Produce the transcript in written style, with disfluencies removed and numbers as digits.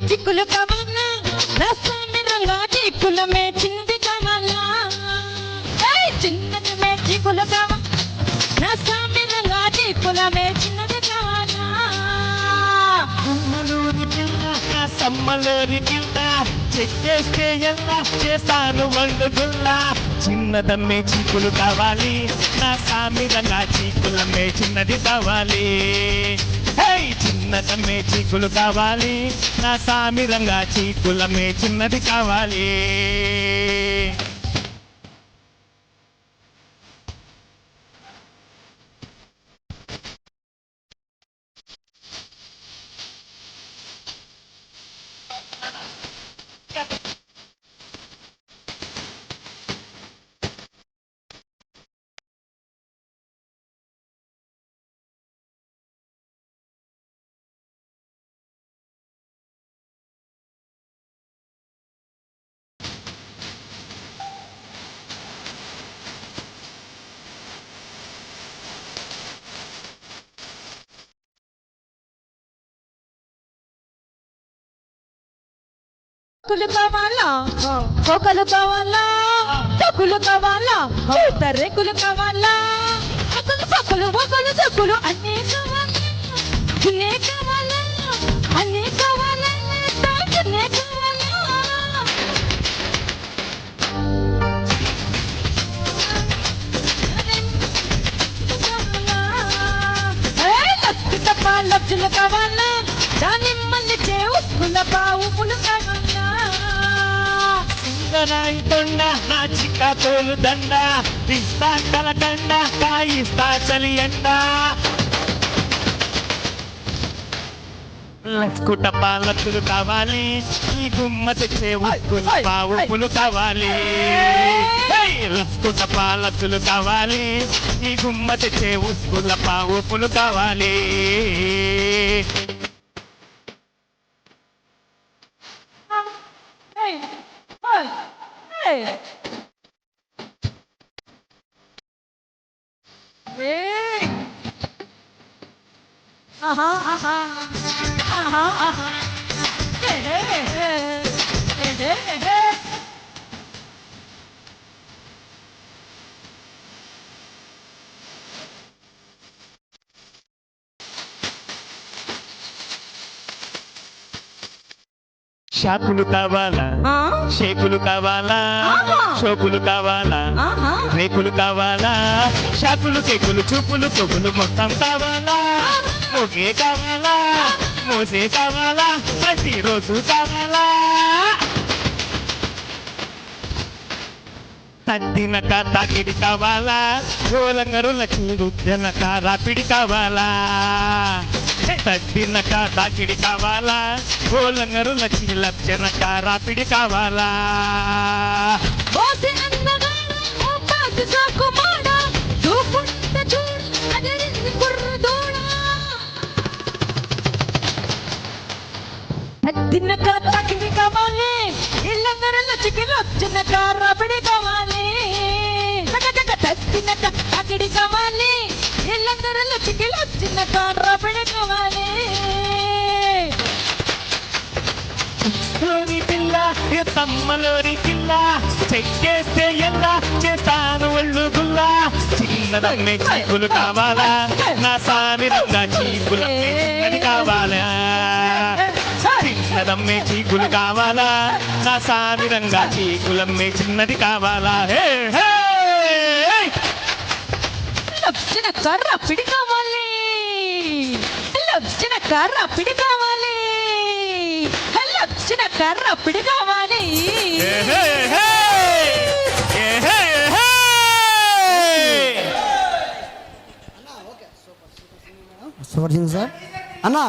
చిక్కులు కావాలా రసమిరంగా చిక్కుల మే చిన్నది కావాలా చిన్నది మే చిక్కులు కావాలా రసమిరంగా చిక్కుల మే చిన్నది కావాలా గుమ్మలూరి పిల్ల నా సమ్మలూరి పిల్ల చెక్కేస్తే ఎలా చేస్తాను వండుగుల్లా చిన్నదమ్మే చీకులు కావాలి నా సామిరంగా చీకులమ్మే చిన్నది కావాలి చిన్నదమ్మే చీకులు కావాలి నా సామిరంగా చీకులమ్మే చిన్నది కావాలి కులు కావాలా కోకలు కావాలా తక్కులు కావాలా తర్రెకులు కావాలా అక్కలు పక్కలు ఒకలు తక్కులు అన్నీ కావాలా అన్నీ కావాలా అన్నీ కావాలా అన్నీ కావాలా లబ్జులు కావాలా దాని మళ్ళీ ఉప్పుల ఉప్పులు కావాలా రాయి తొండ నా చిక్క తోలు దండ ఇస్తా కలకండ కాయిస్తా చలి ఎండ లక్కుట పాలకులు కావాలి ఈ గుమ్మ తెచ్చే ఉప్పుల ఉప్పులు కావాలి లక్కుట పాలకులు కావాలి ఈ గుమ్మ తెచ్చే ఉప్పుల ఉప్పులు కావాలి షాకులు కావాలా షేకులు కావాలా షోకులు కావాలా రేకులు కావాలా షాకులు కేకులు చూపులు కొగులు మొత్తం కావాలా మోగే కావాలా మోసే కావాలా ప్రతిరోజు కావాలా తద్దినక తాకిడి కావాలా గోలంగరుల చిరుజనక రాపిడి కావాలా తద్దినక తాకిడి కావాలా గోలంగరుల చిలప్జనక రాపిడి కావాలా తిన్నక తాకిడి కావాలి ఇళ్ళందరూ చికెన్ వచ్చినక రాపిడి కావాలి తిన్నక తాకిడి కావాలి ఇళ్ళందరూ చికెన్ వచ్చినక రాపిడి కావాలి పిల్ల తమ్మలోని పిల్ల చెక్కేస్తే ఎలా చేస్తాను ఒళ్ళు గుల్లా చిన్నదమ్మే చీకులు కావాలా నా సామిరంగా చీకులమ్మే కావాలా చిన్నదమ్మే చీకులు కావాలా నా సామిరంగా చీకులమ్మే చిన్నది కావాలా లబ్జనక రాపిడి కావాలి లబ్జనక రాపిడి కావాలి లబ్జనక రాపిడి కావాలి సూపర్ సింగ్ సార్ అన్నా